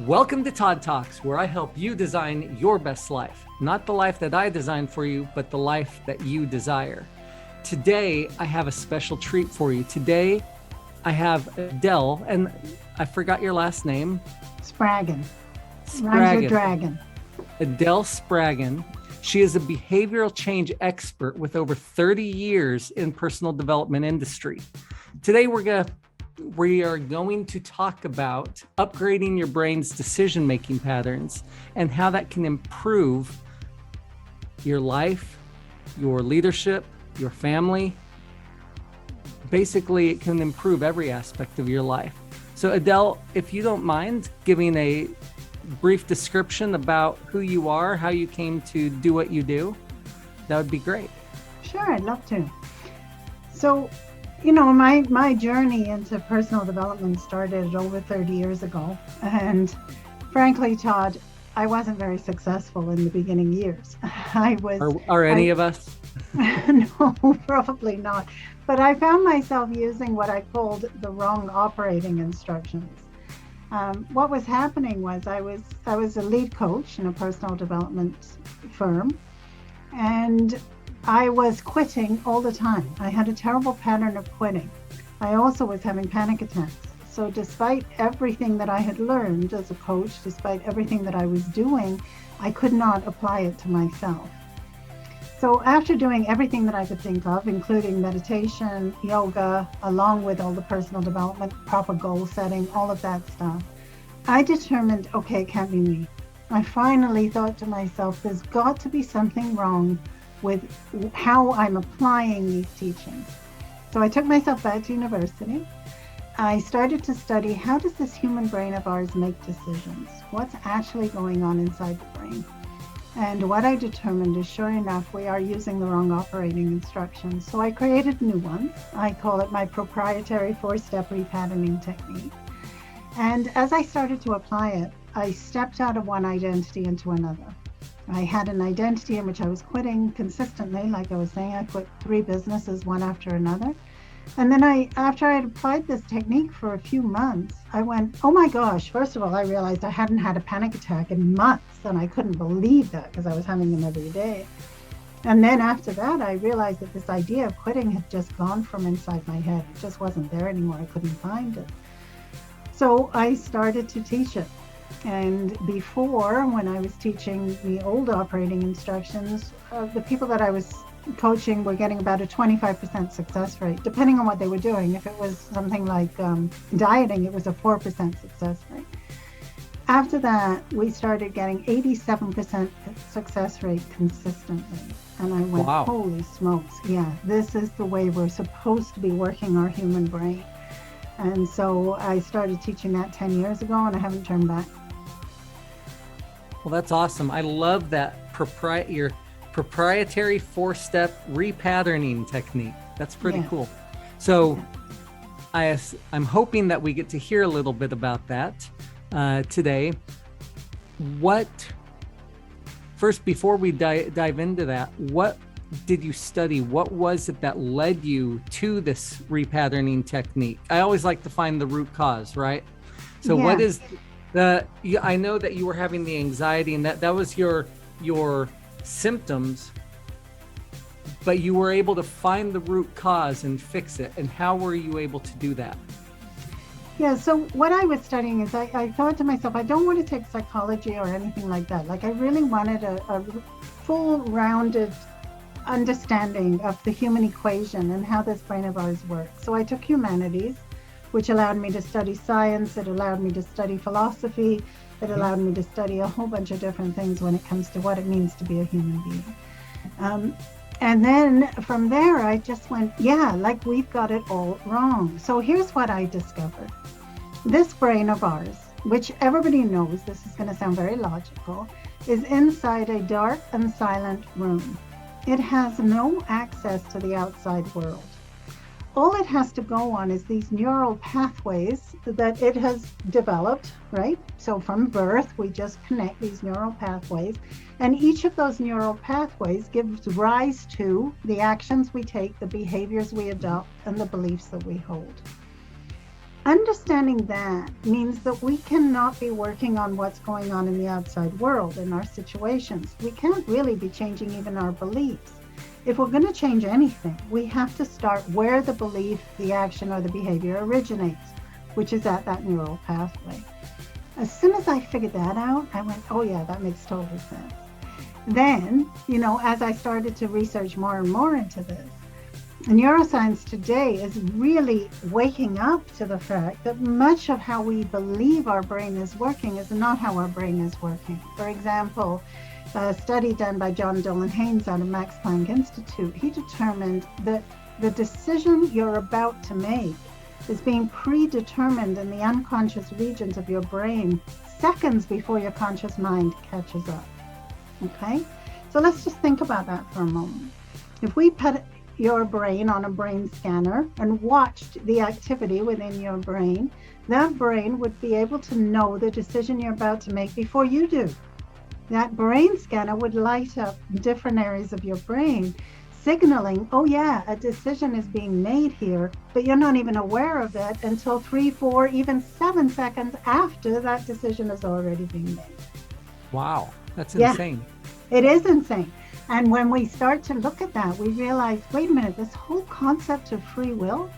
Welcome to Todd Talks, where I help you design your best life. Not the life that I designed for you, but the life that you desire. Today, I have a special treat for you. Today, I have Adele, and I forgot your last name. Spraggon. Rhymes with dragon. Adele Spraggon. She is a behavioral change expert with over 30 years in personal development industry. Today, we are going to talk about upgrading your brain's decision-making patterns and how that can improve your life, your leadership, your family. Basically, it can improve every aspect of your life. So Adele, if you don't mind giving a brief description about who you are, how you came to do what you do, that would be great. Sure, I'd love to. So, my journey into personal development started over 30 years ago. And frankly, Todd, I wasn't very successful in the beginning years. Are any of us? No, probably not. But I found myself using what I called the wrong operating instructions. What was happening was I was a lead coach in a personal development firm, and I was quitting all the time. I had a terrible pattern of quitting. I also was having panic attacks. So despite everything that I had learned as a coach, despite everything that I was doing, I could not apply it to myself. So after doing everything that I could think of, including meditation, yoga, along with all the personal development, proper goal setting, all of that stuff, I determined, okay, it can't be me. I finally thought to myself, there's got to be something wrong with how I'm applying these teachings. So I took myself back to university. I started to study, how does this human brain of ours make decisions? What's actually going on inside the brain? And what I determined is, sure enough, we are using the wrong operating instructions. So I created new ones. I call it my proprietary 4-step repatterning technique. And as I started to apply it, I stepped out of one identity into another. I had an identity in which I was quitting consistently. Like I was saying, I quit 3 businesses, one after another. And then after I had applied this technique for a few months, I went, oh my gosh, first of all, I realized I hadn't had a panic attack in months, and I couldn't believe that because I was having them every day. And then after that, I realized that this idea of quitting had just gone from inside my head. It just wasn't there anymore. I couldn't find it. So I started to teach it. And before, when I was teaching the old operating instructions, the people that I was coaching were getting about a 25% success rate, depending on what they were doing. If it was something like dieting, it was a 4% success rate. After that, we started getting 87% success rate consistently. And I went, wow. Holy smokes, yeah, this is the way we're supposed to be working our human brain. And so I started teaching that 10 years ago, and I haven't turned back. Well, that's awesome. I love that your proprietary 4-step repatterning technique. That's pretty cool. So I'm hoping that we get to hear a little bit about that today. First, before we dive into that, what did you study? What was it that led you to this repatterning technique? I always like to find the root cause, right? So what is I know that you were having the anxiety, and that was your symptoms, but you were able to find the root cause and fix it. And how were you able to do that? Yeah, so what I was studying is I thought to myself, I don't want to take psychology or anything like that. Like I really wanted a full rounded understanding of the human equation and how this brain of ours works. So I took humanities, which allowed me to study science. It allowed me to study philosophy. It allowed me to study a whole bunch of different things when it comes to what it means to be a human being. And then from there, I just went, like we've got it all wrong. So here's what I discovered. This brain of ours, which everybody knows, this is going to sound very logical, is inside a dark and silent room. It has no access to the outside world. All it has to go on is these neural pathways that it has developed, right? So from birth, we just connect these neural pathways, and each of those neural pathways gives rise to the actions we take, the behaviors we adopt, and the beliefs that we hold. Understanding that means that we cannot be working on what's going on in the outside world, in our situations. We can't really be changing even our beliefs. If we're going to change anything, we have to start where the belief, the action, or the behavior originates, which is at that neural pathway. As soon as I figured that out, I went, oh yeah, that makes total sense. Then, as I started to research more and more into this, neuroscience today is really waking up to the fact that much of how we believe our brain is working is not how our brain is working. For example, a study done by John Dolan Haynes out of Max Planck Institute, he determined that the decision you're about to make is being predetermined in the unconscious regions of your brain seconds before your conscious mind catches up. Okay? So let's just think about that for a moment. If we put your brain on a brain scanner and watched the activity within your brain, that brain would be able to know the decision you're about to make before you do. That brain scanner would light up different areas of your brain, signaling, oh yeah, a decision is being made here, but you're not even aware of it until 3, 4, even 7 seconds after that decision has already been made. Wow, that's insane. It is insane. And when we start to look at that, we realize, wait a minute, this whole concept of free will,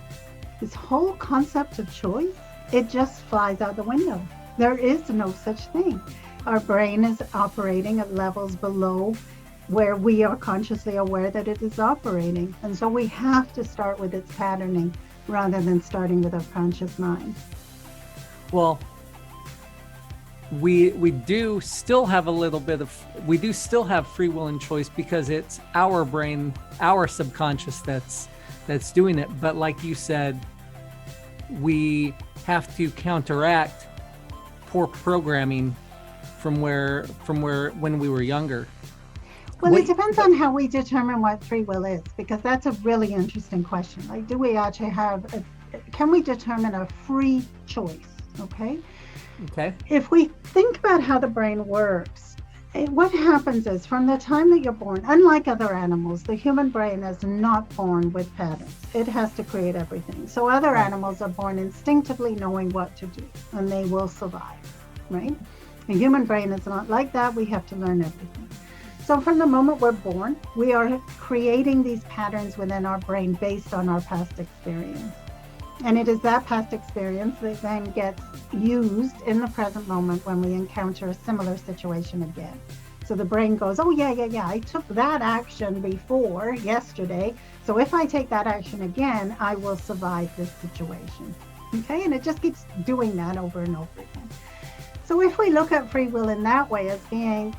this whole concept of choice, it just flies out the window. There is no such thing. Our brain is operating at levels below where we are consciously aware that it is operating. And so we have to start with its patterning rather than starting with our conscious mind. Well, we do still have free will and choice because it's our brain, our subconscious that's doing it. But like you said, we have to counteract poor programming from when we were younger. Well, it depends on how we determine what free will is, because that's a really interesting question. Like, do we actually can we determine a free choice? Okay. If we think about how the brain works, what happens is from the time that you're born, unlike other animals, the human brain is not born with patterns. It has to create everything. So other animals are born instinctively knowing what to do, and they will survive, right? The human brain is not like that. We have to learn everything. So from the moment we're born, we are creating these patterns within our brain based on our past experience. And it is that past experience that then gets used in the present moment when we encounter a similar situation again. So the brain goes, oh yeah, I took that action before yesterday. So if I take that action again, I will survive this situation. Okay, and it just keeps doing that over and over again. So if we look at free will in that way as being,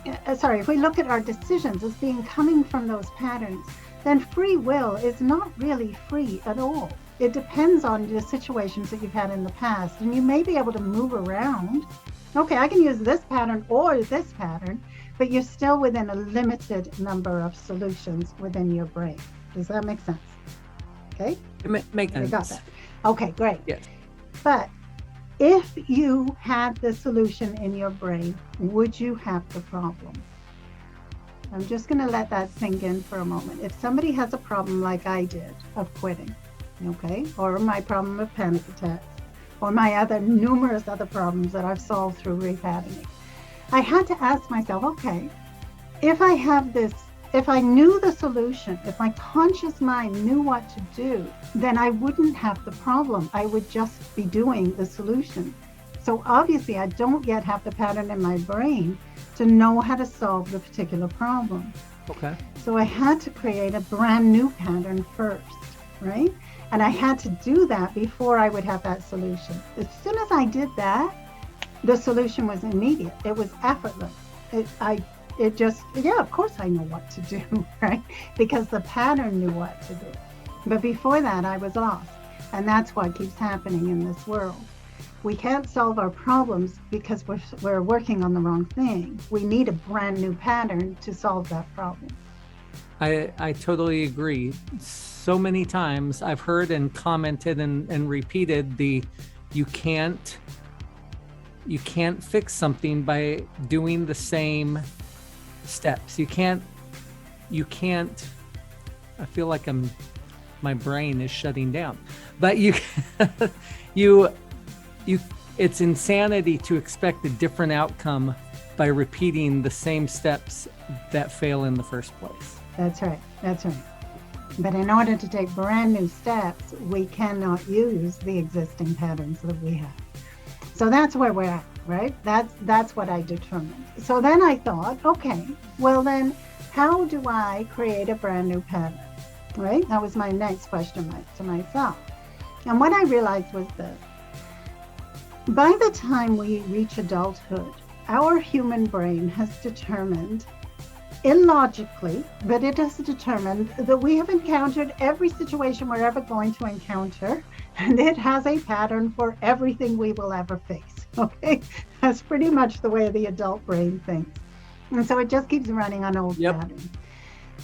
if we look at our decisions as being coming from those patterns, then free will is not really free at all. It depends on the situations that you've had in the past, and you may be able to move around. Okay, I can use this pattern or this pattern, but you're still within a limited number of solutions within your brain. Does that make sense? Okay? It makes sense. You got that. Okay, great. Yes. But if you had the solution in your brain, would you have the problem? I'm just going to let that sink in for a moment. If somebody has a problem like I did of quitting, okay, or my problem of panic attacks, or my numerous other problems that I've solved through repatterning, I had to ask myself, okay, if I knew the solution, if my conscious mind knew what to do, then I wouldn't have the problem. I would just be doing the solution. So obviously I don't yet have the pattern in my brain to know how to solve the particular problem. Okay. So I had to create a brand new pattern first, right? And I had to do that before I would have that solution. As soon as I did that, the solution was immediate. It was effortless. Of course I know what to do, right? Because the pattern knew what to do. But before that, I was lost. And that's what keeps happening in this world. We can't solve our problems because we're working on the wrong thing. We need a brand new pattern to solve that problem. I totally agree. So many times I've heard and commented and repeated you can't fix something by doing the same steps. You can't I feel like I'm my brain is shutting down. But you, it's insanity to expect a different outcome by repeating the same steps that fail in the first place. That's right. That's right. But in order to take brand new steps, we cannot use the existing patterns that we have. So that's where we're at, right? That's what I determined. So then I thought, okay, well then, how do I create a brand new pattern, right? That was my next question to myself. And what I realized was this. By the time we reach adulthood, our human brain has determined, illogically, but it has determined that we have encountered every situation we're ever going to encounter, and it has a pattern for everything we will ever face, okay? That's pretty much the way the adult brain thinks. And so it just keeps running on old patterns.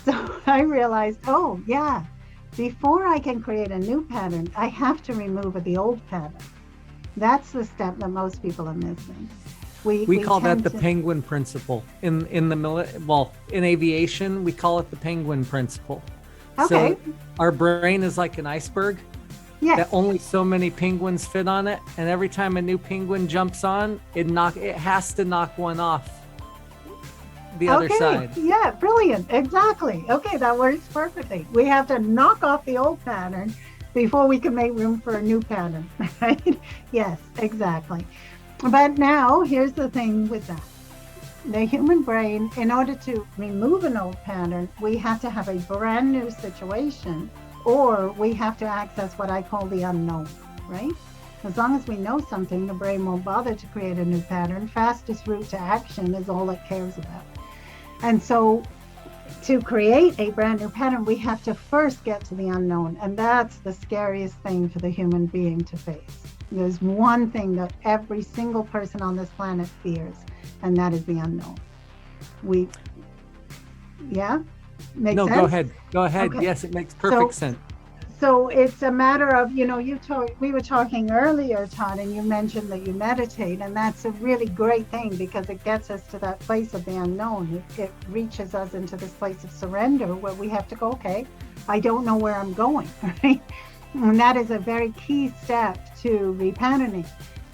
So I realized, oh yeah, before I can create a new pattern, I have to remove the old pattern. That's the step that most people are missing. We call that the penguin principle in aviation. We call it the penguin principle. Okay. So our brain is like an iceberg. Yes. That only so many penguins fit on it, and every time a new penguin jumps on, it has to knock one off the other side. Yeah, brilliant. Exactly. Okay, that works perfectly. We have to knock off the old pattern before we can make room for a new pattern, right? Yes, exactly. But now, here's the thing with that. The human brain, in order to remove an old pattern, we have to have a brand new situation, or we have to access what I call the unknown, right? As long as we know something, the brain won't bother to create a new pattern. Fastest route to action is all it cares about. And so to create a brand new pattern, we have to first get to the unknown. And that's the scariest thing for the human being to face. There's one thing that every single person on this planet fears, and that is the unknown. Makes sense? Go ahead. Okay. Yes, it makes perfect sense. So it's a matter of, we were talking earlier, Todd, and you mentioned that you meditate, and that's a really great thing because it gets us to that place of the unknown. It reaches us into this place of surrender where we have to go, okay, I don't know where I'm going, right? And that is a very key step to repatterning,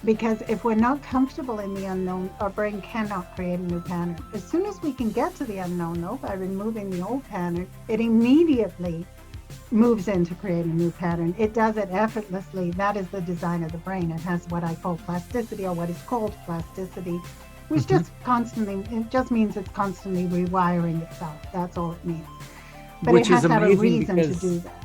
because if we're not comfortable in the unknown, our brain cannot create a new pattern. As soon as we can get to the unknown, though, by removing the old pattern, it immediately moves in to create a new pattern. It does it effortlessly. That is the design of the brain. It has what I call plasticity, or what is called plasticity, which just means it's constantly rewiring itself. That's all it means. But it has to have a reason to do that.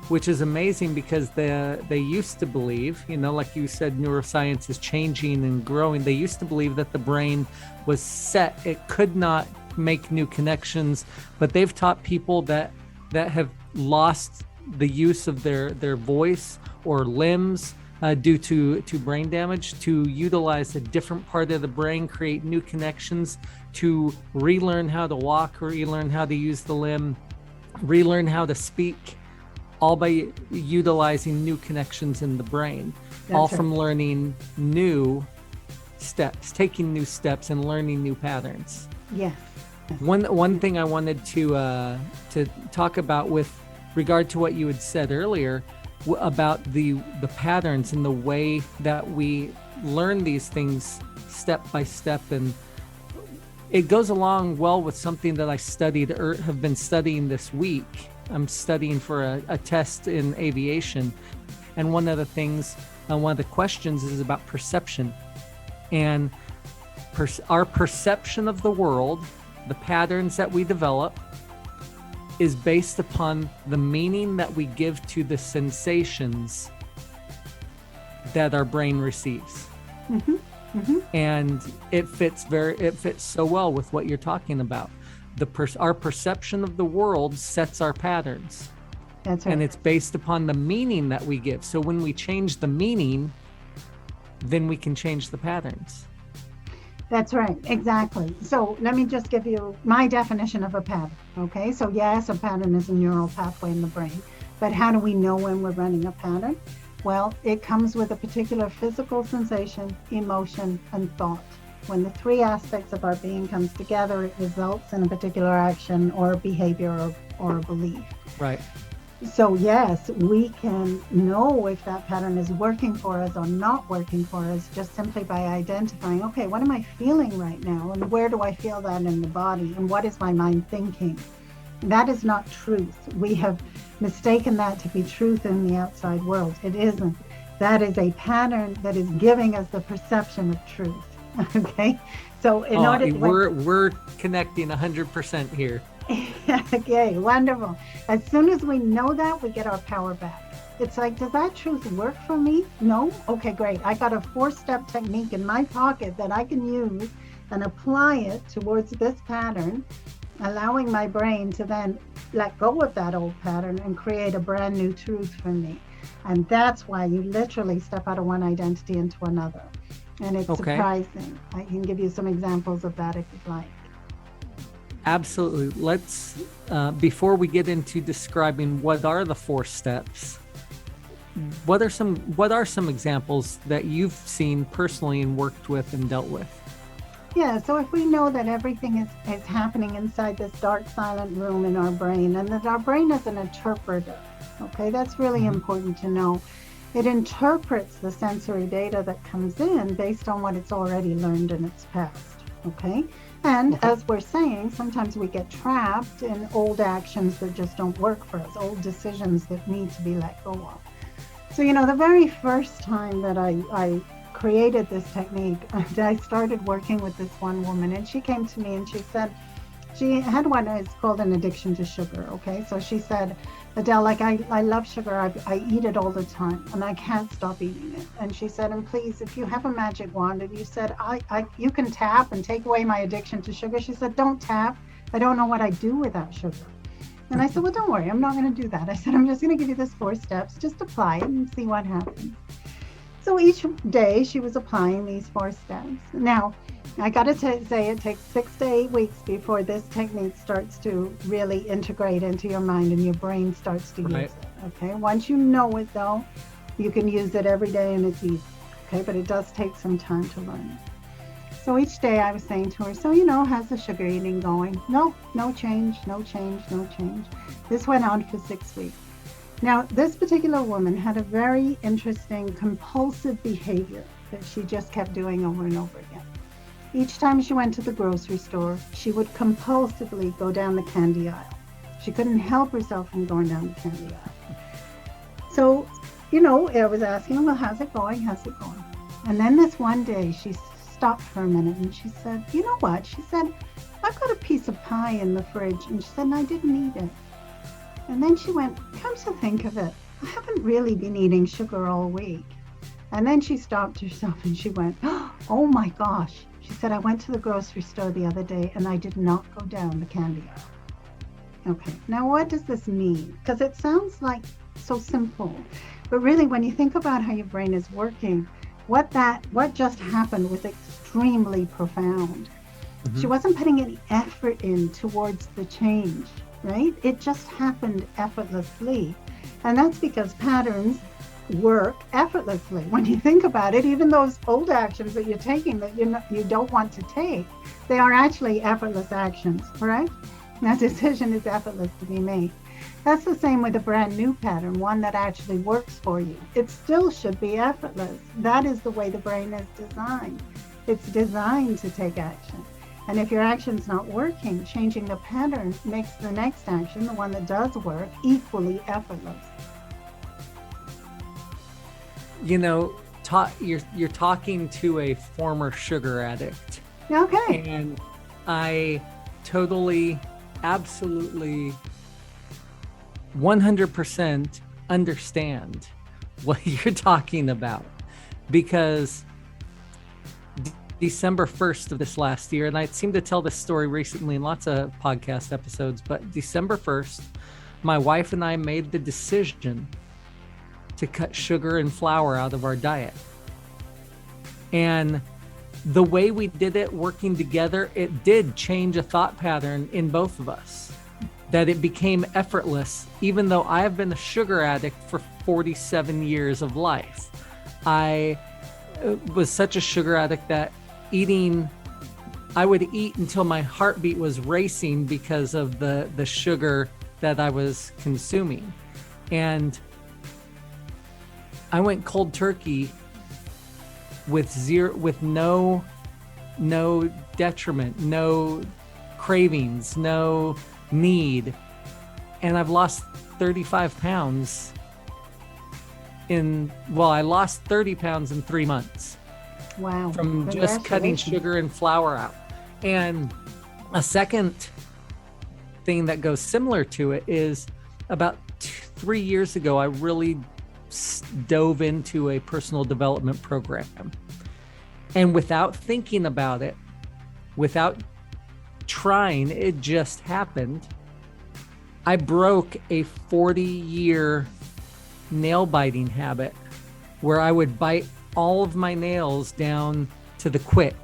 Which is amazing because they used to believe, like you said, neuroscience is changing and growing. They used to believe that the brain was set. It could not make new connections, but they've taught people that have lost the use of their voice or limbs due to brain damage to utilize a different part of the brain, create new connections, to relearn how to walk, relearn how to use the limb, relearn how to speak, all by utilizing new connections in the brain. That's all right. From learning new steps, taking new steps and learning new patterns. Yes. One thing I wanted to talk about with regard to what you had said earlier about the patterns and the way that we learn these things step by step, and it goes along well with something that I studied or have been studying this week. I'm studying for a test in aviation, and one of the questions is about perception, and our perception of the world, the patterns that we develop, is based upon the meaning that we give to the sensations that our brain receives. Mm-hmm. Mm-hmm. And it fits so well with what you're talking about. Our perception of the world sets our patterns. That's right. And it's based upon the meaning that we give. So when we change the meaning, then we can change the patterns. That's right, exactly. So let me just give you my definition of a pattern, okay? So yes, a pattern is a neural pathway in the brain, but how do we know when we're running a pattern? Well, it comes with a particular physical sensation, emotion, and thought. When the three aspects of our being comes together, it results in a particular action or behavior or belief. Right. So yes, we can know if that pattern is working for us or not working for us just simply by identifying, okay, what am I feeling right now? And where do I feel that in the body? And what is my mind thinking? That is not truth. We have mistaken that to be truth in the outside world. It isn't. That is a pattern that is giving us the perception of truth. Okay. So in order to, we're connecting 100% here. okay, wonderful. As soon as we know that, we get our power back. It's like, does that truth work for me? No? Okay, great. I got a 4-step technique in my pocket that I can use and apply it towards this pattern, allowing my brain to then let go of that old pattern and create a brand new truth for me. And that's why you literally step out of one identity into another. And it's surprising. I can give you some examples of that if you'd like. Absolutely. Let's, before we get into describing what are the 4 steps, what are some examples that you've seen personally and worked with and dealt with? Yeah, so if we know that everything is happening inside this dark, silent room in our brain, and that our brain is an interpreter, okay, that's really important to know. It interprets the sensory data that comes in based on what it's already learned in its past, okay? And as we're saying, sometimes we get trapped in old actions that just don't work for us, old decisions that need to be let go of. So, the very first time that I created this technique, I started working with this one woman, and she came to me and she said, she had what is called an addiction to sugar, okay? So she said, Adele, like I love sugar, I eat it all the time, and I can't stop eating it. And she said, and please, if you have a magic wand, and you said, you can tap and take away my addiction to sugar. She said, don't tap. I don't know what I do without sugar. And I said, well, don't worry, I'm not going to do that. I said, I'm just going to give you this 4 steps, just apply it and see what happens. So each day she was applying these 4 steps. Now, I got to say it takes 6 to 8 weeks before this technique starts to really integrate into your mind and your brain starts to use it. Okay. Once you know it, though, you can use it every day and it's easy. Okay. But it does take some time to learn it. So each day I was saying to her, so, how's the sugar eating going? No change, no change, no change. This went on for 6 weeks. Now, this particular woman had a very interesting compulsive behavior that she just kept doing over and over again. Each time she went to the grocery store, she would compulsively go down the candy aisle. She couldn't help herself from going down the candy aisle. So, I was asking her, well, how's it going? How's it going? And then this one day, she stopped for a minute and she said, you know what? She said, I've got a piece of pie in the fridge. And she said, and I didn't eat it. And then she went, come to think of it, I haven't really been eating sugar all week. And then she stopped herself and she went, oh my gosh. She said, I went to the grocery store the other day and I did not go down the candy aisle. Okay, now what does this mean? Because it sounds like so simple, but really when you think about how your brain is working, what just happened was extremely profound. She wasn't putting any effort in towards the change, right? It just happened effortlessly. And that's because patterns work effortlessly. When you think about it, even those old actions that you're taking that you don't want to take, they are actually effortless actions, correct? That decision is effortless to be made. That's the same with a brand new pattern, one that actually works for you. It still should be effortless. That is the way the brain is designed. It's designed to take action. And if your action's not working, changing the pattern makes the next action, the one that does work, equally effortless. You're talking to a former sugar addict. Okay. And I totally, absolutely, 100% understand what you're talking about, because December 1st of this last year, and I seem to tell this story recently in lots of podcast episodes, but December 1st, my wife and I made the decision to cut sugar and flour out of our diet. And the way we did it, working together, it did change a thought pattern in both of us, that it became effortless. Even though I have been a sugar addict for 47 years of life, I was such a sugar addict that I would eat until my heartbeat was racing because of the sugar that I was consuming. And I went cold turkey with no detriment, no cravings, no need. And I've lost 35 pounds I lost 30 pounds in 3 months. Wow. From just cutting sugar and flour out. And a second thing that goes similar to it is about 3 years ago, I really dove into a personal development program. And without thinking about it, without trying, it just happened. I broke a 40-year nail biting habit where I would bite all of my nails down to the quick.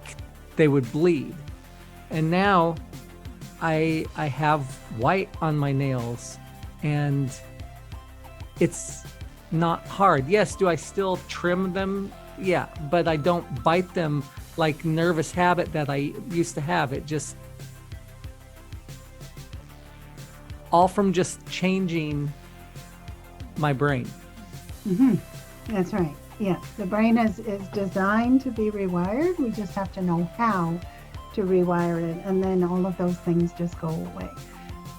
They would bleed. And now I have white on my nails, and it's not hard. Yes, do I still trim them? Yeah, but I don't bite them like nervous habit that I used to have. It just all from just changing my brain. Mm-hmm. That's right. Yeah, the brain is designed to be rewired. We just have to know how to rewire it, and then all of those things just go away.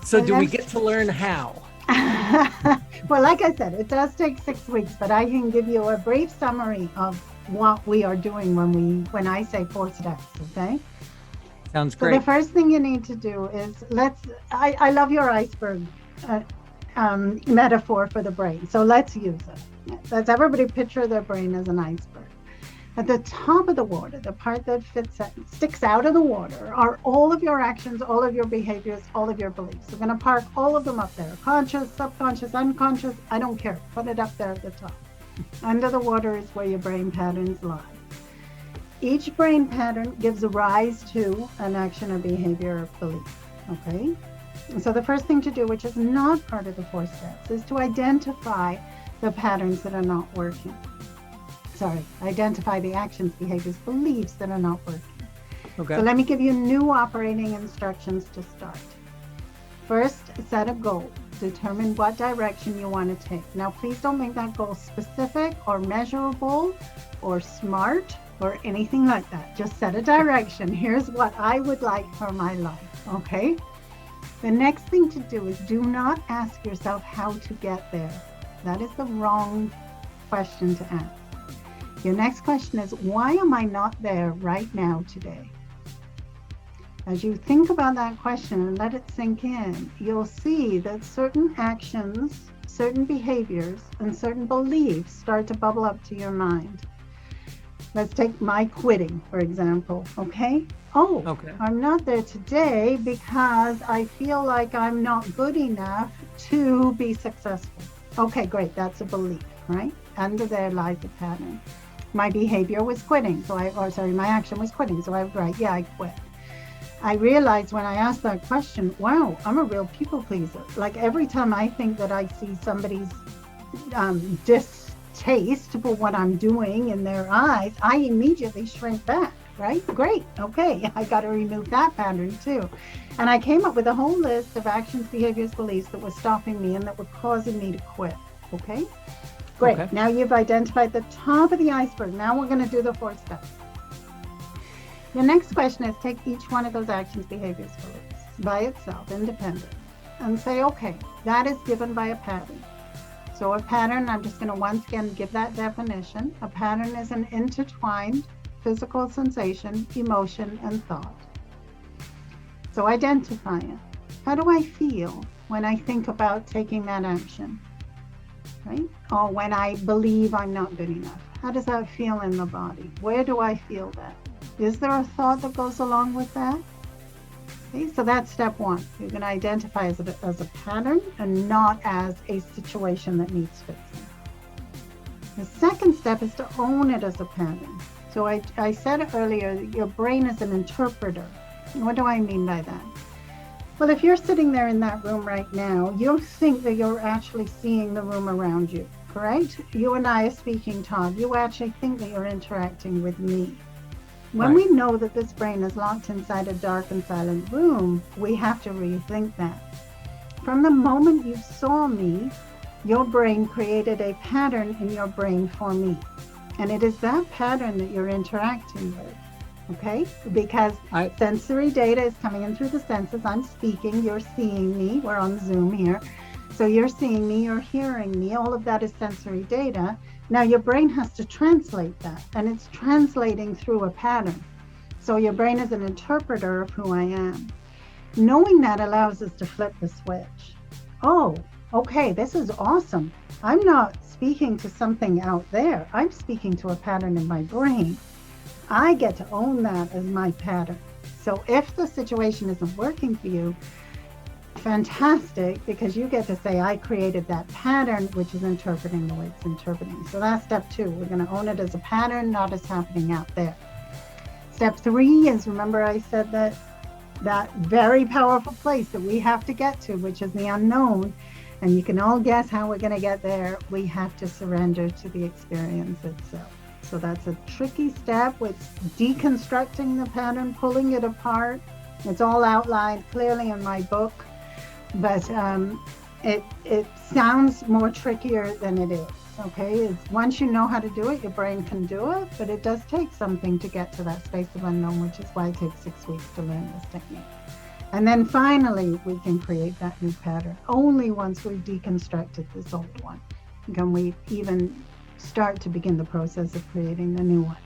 So do we get to learn how? Well, like I said, it does take 6 weeks, but I can give you a brief summary of what we are doing when I say 4 steps, okay? Sounds great. So the first thing you need to do is I love your iceberg metaphor for the brain. So let's use it. Let's everybody picture their brain as an iceberg. At the top of the water, the part that sticks out of the water, are all of your actions, all of your behaviors, all of your beliefs. We're going to park all of them up there. Conscious, subconscious, unconscious, I don't care. Put it up there at the top. Under the water is where your brain patterns lie. Each brain pattern gives rise to an action, a behavior, or belief. Okay? So the first thing to do, which is not part of the 4 steps, is to identify the patterns that are not working. Identify the actions, behaviors, beliefs that are not working. Okay. So let me give you new operating instructions to start. First, set a goal. Determine what direction you want to take. Now, please don't make that goal specific or measurable or smart or anything like that. Just set a direction. Here's what I would like for my life, okay? The next thing to do is do not ask yourself how to get there. That is the wrong question to ask. Your next question is, why am I not there right now today? As you think about that question and let it sink in, you'll see that certain actions, certain behaviors, and certain beliefs start to bubble up to your mind. Let's take my quitting, for example, okay? Okay. I'm not there today because I feel like I'm not good enough to be successful. Okay, great, that's a belief, right? Under there lies a pattern. My behavior was quitting, my action was quitting, so I would write, yeah, I quit. I realized when I asked that question, wow, I'm a real people pleaser. Like every time I think that I see somebody's distaste for what I'm doing in their eyes, I immediately shrink back, right? Great, okay, I got to remove that pattern too. And I came up with a whole list of actions, behaviors, beliefs that were stopping me and that were causing me to quit, okay? Great, okay. Now you've identified the top of the iceberg. Now we're going to do the 4 steps. The next question is take each one of those actions, behaviors, beliefs by itself, independent, and say, okay, that is given by a pattern. So a pattern, I'm just going to once again give that definition. A pattern is an intertwined physical sensation, emotion, and thought. So identify it. How do I feel when I think about taking that action? Right? Or when I believe I'm not good enough. How does that feel in the body? Where do I feel that? Is there a thought that goes along with that? Okay, so that's step 1. You're going to identify as a pattern and not as a situation that needs fixing. The second step is to own it as a pattern. So I said earlier that your brain is an interpreter. What do I mean by that? Well, if you're sitting there in that room right now, you'll think that you're actually seeing the room around you, correct? You and I are speaking, Todd. You actually think that you're interacting with me. When we know that this brain is locked inside a dark and silent room, we have to rethink that. From the moment you saw me, your brain created a pattern in your brain for me. And it is that pattern that you're interacting with. Okay? Because sensory data is coming in through the senses. I'm speaking, you're seeing me. We're on Zoom here. So you're seeing me, you're hearing me. All of that is sensory data. Now your brain has to translate that, and it's translating through a pattern. So your brain is an interpreter of who I am. Knowing that allows us to flip the switch. Oh, okay, this is awesome. I'm not speaking to something out there. I'm speaking to a pattern in my brain. I get to own that as my pattern. So if the situation isn't working for you, fantastic, because you get to say, I created that pattern, which is interpreting the way it's interpreting. So that's step 2. We're going to own it as a pattern, not as happening out there. Step 3 is, remember I said that very powerful place that we have to get to, which is the unknown. And you can all guess how we're going to get there. We have to surrender to the experience itself. So that's a tricky step with deconstructing the pattern, pulling it apart. It's all outlined clearly in my book, but it sounds more trickier than it is. Okay, it's, once you know how to do it, your brain can do it, but it does take something to get to that space of unknown, which is why it takes 6 weeks to learn this technique. And then finally, we can create that new pattern. Only once we've deconstructed this old one can we even start to begin the process of creating the new one.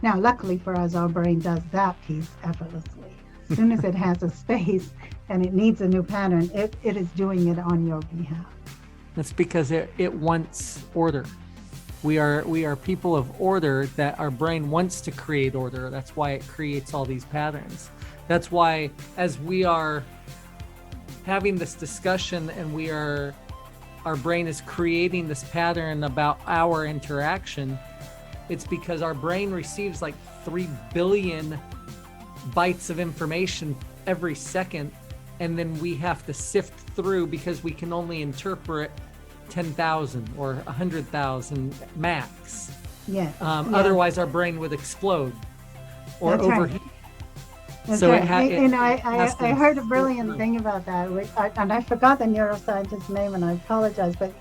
Now, luckily for us, our brain does that piece effortlessly. As soon as it has a space and it needs a new pattern, it is doing it on your behalf. That's because it wants order. We are people of order, that our brain wants to create order. That's why it creates all these patterns. That's why, as we are having this discussion and our brain is creating this pattern about our interaction, it's because our brain receives like 3 billion bytes of information every second, and then we have to sift through because we can only interpret 10,000 or 100,000 max. Yeah. Otherwise, our brain would explode or That's overheat. Right. That's So right. I heard a brilliant thing about that, and I forgot the neuroscientist's name, and I apologize, but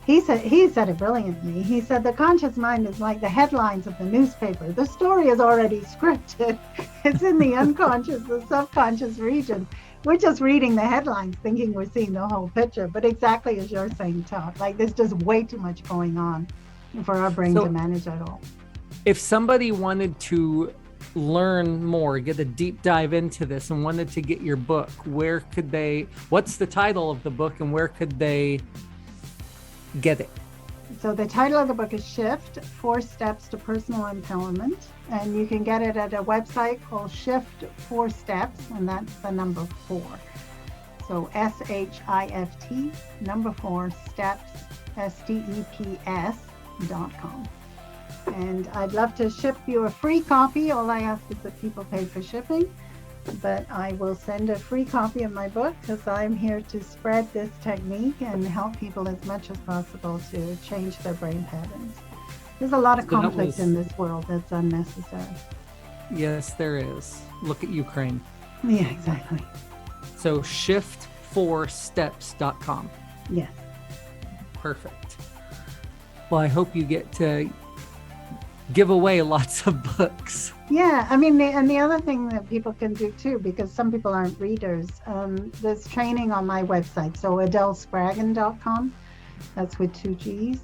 he said it brilliantly. He said the conscious mind is like the headlines of the newspaper. The story is already scripted. It's in the unconscious, the subconscious region. We're just reading the headlines, thinking we're seeing the whole picture. But exactly as you're saying, Todd, like there's just way too much going on for our brain to manage at all. If somebody wanted to learn more, get a deep dive into this, and wanted to get your book, where could they? What's the title of the book, and where could they get it? So the title of the book is Shift: 4 Steps to Personal Empowerment, and you can get it at a website called Shift 4 Steps, and that's the number 4. So SHIFT number 4 steps STEPS.com. And I'd love to ship you a free copy. All I ask is that people pay for shipping, but I will send a free copy of my book because I'm here to spread this technique and help people as much as possible to change their brain patterns. There's a lot of conflict in this world that's unnecessary. Yes, there is. Look at Ukraine. Yeah, exactly. So shift4steps.com. Yes. Perfect. Well, I hope you get to give away lots of books. Yeah, I mean, and the other thing that people can do too, because some people aren't readers, there's training on my website. So AdeleSpraggon.com, that's with 2 G's.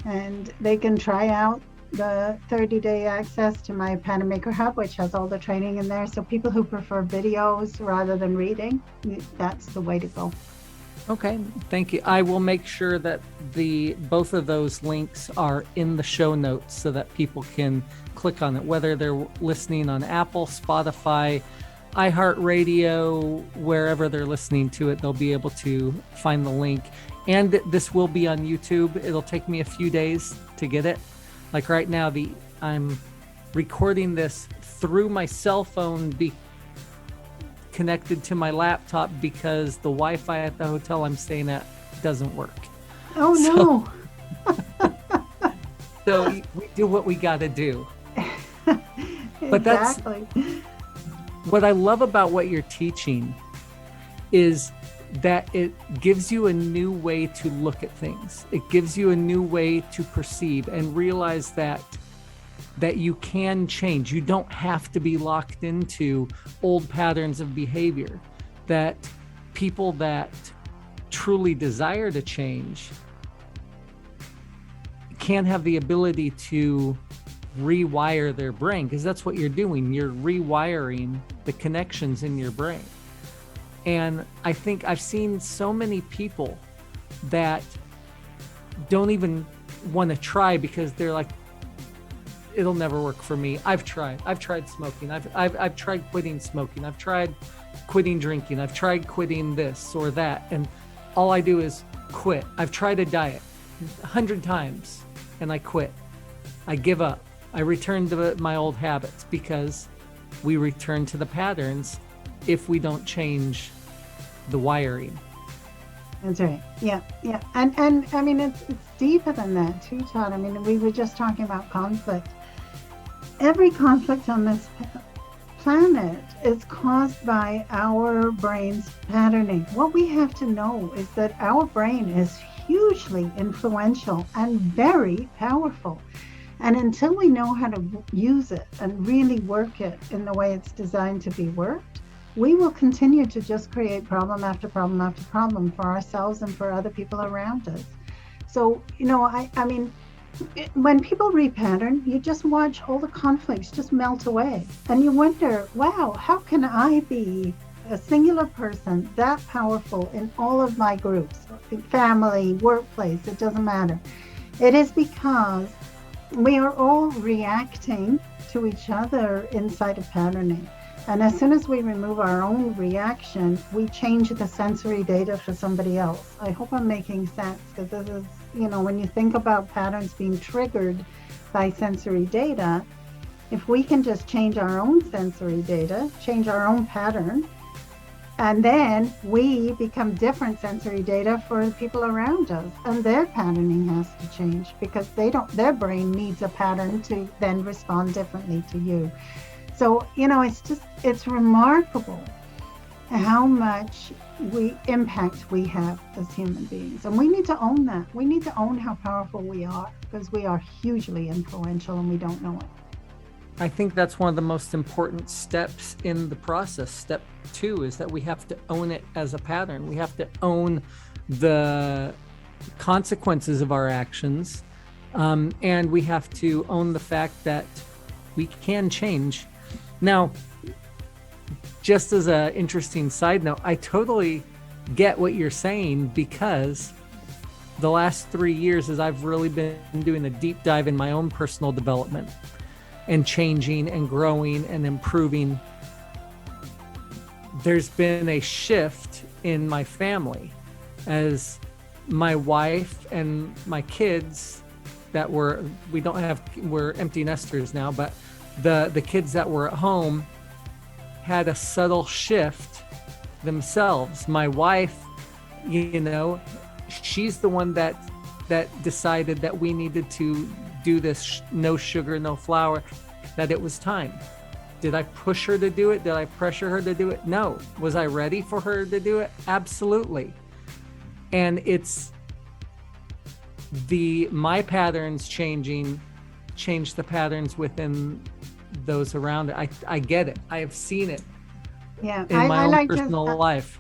And they can try out the 30-day access to my Pattern Maker Hub, which has all the training in there. So people who prefer videos rather than reading, that's the way to go. Okay, thank you. I will make sure that both of those links are in the show notes so that people can click on it, whether they're listening on Apple, Spotify, iHeartRadio, wherever they're listening to it, they'll be able to find the link. And this will be on YouTube. It'll take me a few days to get it. Like right now, I'm recording this through my cell phone connected to my laptop because the Wi-Fi at the hotel I'm staying at doesn't work. Oh no. So we do what we got to do. But exactly. What I love about what you're teaching is that it gives you a new way to look at things. It gives you a new way to perceive and realize that you can change. You don't have to be locked into old patterns of behavior. That people that truly desire to change can have the ability to rewire their brain, because that's what you're doing. You're rewiring the connections in your brain. And I think I've seen so many people that don't even want to try because they're like, it'll never work for me. I've tried smoking. I've tried quitting smoking. I've tried quitting drinking. I've tried quitting this or that. And all I do is quit. I've tried a diet 100 times and I quit. I give up. I return to my old habits, because we return to the patterns if we don't change the wiring. That's right. Yeah. And I mean, it's deeper than that too, Todd. I mean, we were just talking about conflict. Every conflict on this planet is caused by our brain's patterning. What we have to know is that our brain is hugely influential and very powerful. And until we know how to use it and really work it in the way it's designed to be worked, we will continue to just create problem after problem after problem for ourselves and for other people around us. So, I mean, when people repattern, you just watch all the conflicts just melt away. And you wonder, wow, how can I be a singular person that powerful in all of my groups, family, workplace, it doesn't matter. It is because we are all reacting to each other inside of patterning. And as soon as we remove our own reaction, we change the sensory data for somebody else. I hope I'm making sense, because this is, when you think about patterns being triggered by sensory data, if we can just change our own sensory data, change our own pattern, and then we become different sensory data for the people around us, and their patterning has to change, because their brain needs a pattern to then respond differently to you. So, it's remarkable how much impact we have as human beings. And we need to own that. We need to own how powerful we are, because we are hugely influential and we don't know it. I think that's one of the most important steps in the process. Step 2 is that we have to own it as a pattern. We have to own the consequences of our actions. And we have to own the fact that we can change. Now, just as an interesting side note, I totally get what you're saying, because the last 3 years, as I've really been doing a deep dive in my own personal development and changing and growing and improving, there's been a shift in my family, as my wife and my kids we're empty nesters now, but the kids that were at home had a subtle shift themselves. My wife, she's the one that decided that we needed to do this no sugar, no flour, that it was time. Did I push her to do it? Did I pressure her to do it? No. Was I ready for her to do it? Absolutely. And it's my patterns change the patterns within those around it. I get it. I have seen it in my own personal life.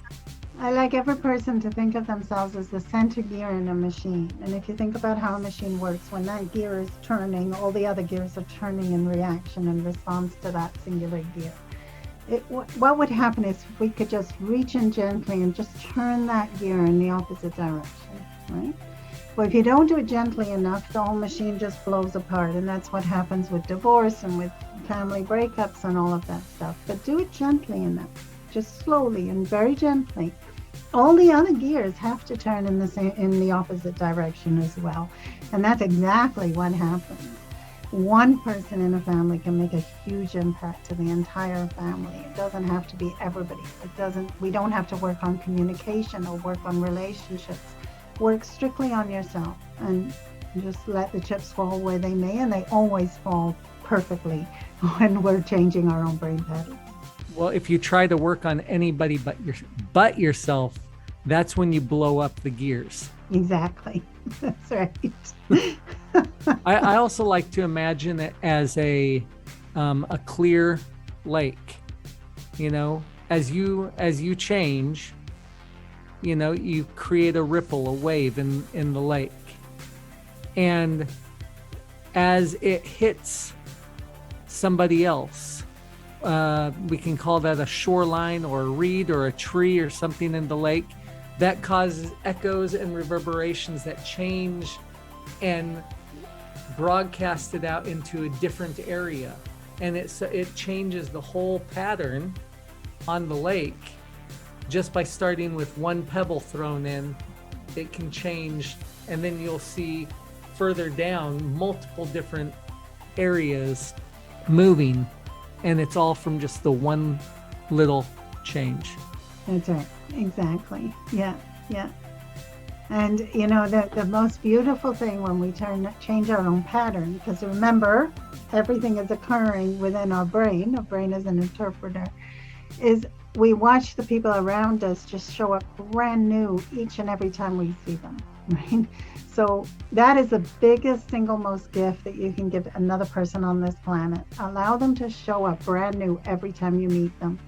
I like every person to think of themselves as the center gear in a machine. And if you think about how a machine works, when that gear is turning, all the other gears are turning in reaction and response to that singular gear. What would happen is if we could just reach in gently and just turn that gear in the opposite direction, right? But if you don't do it gently enough, the whole machine just blows apart. And that's what happens with divorce and with family breakups and all of that stuff. But do it gently enough, just slowly and very gently. All the other gears have to turn in the opposite direction as well. And that's exactly what happens. One person in a family can make a huge impact to the entire family. It doesn't have to be everybody. We don't have to work on communication or work on relationships. Work strictly on yourself and just let the chips fall where they may, and they always fall perfectly when we're changing our own brain patterns. Well, if you try to work on anybody but yourself, that's when you blow up the gears. Exactly. That's right. I also like to imagine it as a clear lake. As you change, you create a ripple, a wave in the lake, and as it hits somebody else, we can call that a shoreline or a reed or a tree or something in the lake, that causes echoes and reverberations that change and broadcast it out into a different area, and it changes the whole pattern on the lake. Just by starting with one pebble thrown in, it can change, and then you'll see further down multiple different areas moving, and it's all from just the one little change. That's right. Exactly. Yeah. And the most beautiful thing when we change our own pattern, because remember, everything is occurring within our brain. Our brain is an interpreter. Is we watch the people around us just show up brand new each and every time we see them, right? So that is the biggest, single most gift that you can give another person on this planet. Allow them to show up brand new every time you meet them.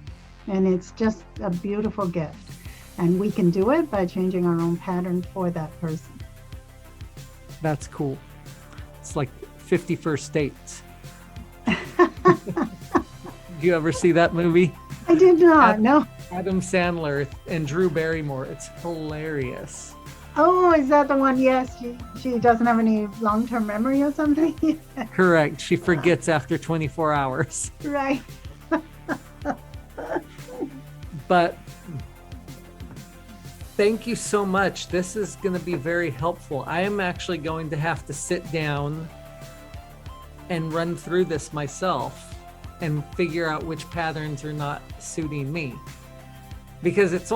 And it's just a beautiful gift. And we can do it by changing our own pattern for that person. That's cool. It's like 50 First Dates. Do you ever see that movie? I did not, no. Adam Sandler and Drew Barrymore. It's hilarious. Oh, is that the one? Yes, she doesn't have any long-term memory or something? Correct. She forgets after 24 hours. Right. But thank you so much. This is going to be very helpful. I am actually going to have to sit down and run through this myself and figure out which patterns are not suiting me. Because it's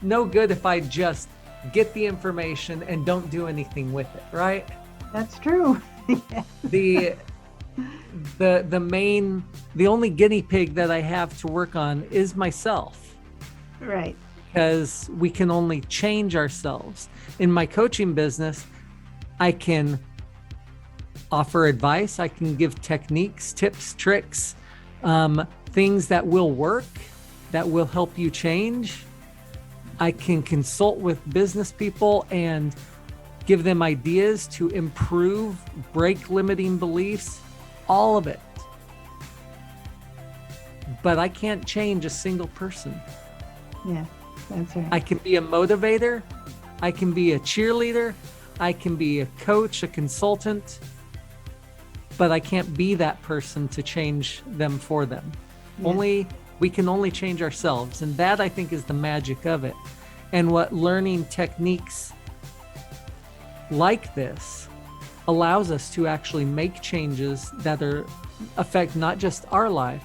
no good if I just get the information and don't do anything with it, right? That's true. The only guinea pig that I have to work on is myself. Right. Because we can only change ourselves. In my coaching business, I can offer advice, I can give techniques, tips, tricks, things that will work, that will help you change. I can consult with business people and give them ideas to improve, break limiting beliefs, all of it. But I can't change a single person. Yeah, that's right. I can be a motivator, I can be a cheerleader, I can be a coach, a consultant, but I can't be that person to change them for them. Yeah. We can only change ourselves, and that, I think, is the magic of it. And what learning techniques like this allows us to actually make changes that affect not just our life,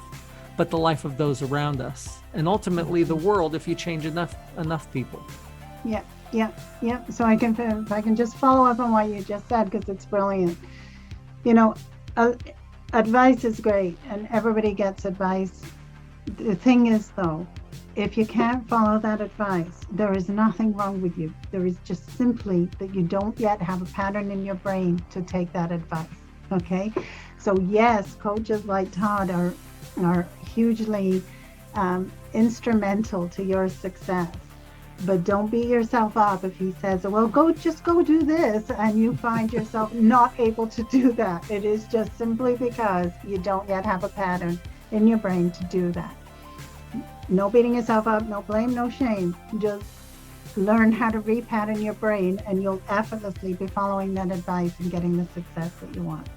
but the life of those around us, and ultimately the world, if you change enough people. Yeah. So if I can just follow up on what you just said, because it's brilliant. Advice is great, and everybody gets advice. The thing is, though, if you can't follow that advice, there is nothing wrong with you. There is just simply that you don't yet have a pattern in your brain to take that advice. Okay? So yes, coaches like Todd are hugely instrumental to your success. But don't beat yourself up if he says, well, go do this, and you find yourself not able to do that. It is just simply because you don't yet have a pattern in your brain to do that. No beating yourself up, no blame, no shame. Just learn how to repattern your brain, and you'll effortlessly be following that advice and getting the success that you want.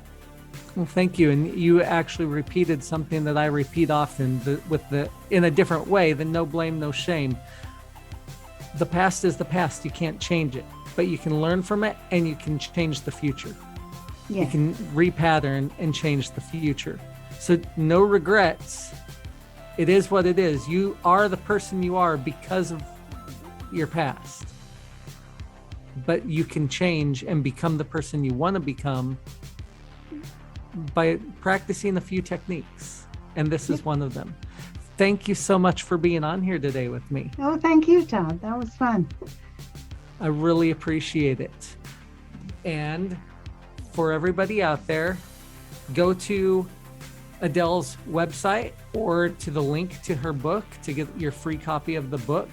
Well, thank you. And you actually repeated something that I repeat often in a different way than no blame, no shame. The past is the past. You can't change it, but you can learn from it, and you can change the future. Yeah. You can repattern and change the future. So no regrets. It is what it is. You are the person you are because of your past. But you can change and become the person you want to become by practicing a few techniques. And this is one of them. Thank you so much for being on here today with me. Oh, thank you, Todd. That was fun. I really appreciate it. And for everybody out there, go to Adele's website or to the link to her book to get your free copy of the book.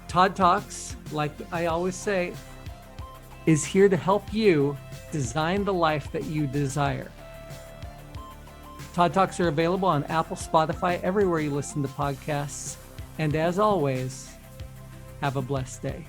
Todd Talks, like I always say, is here to help you design the life that you desire. Todd Talks are available on Apple, Spotify, everywhere you listen to podcasts. And as always, have a blessed day.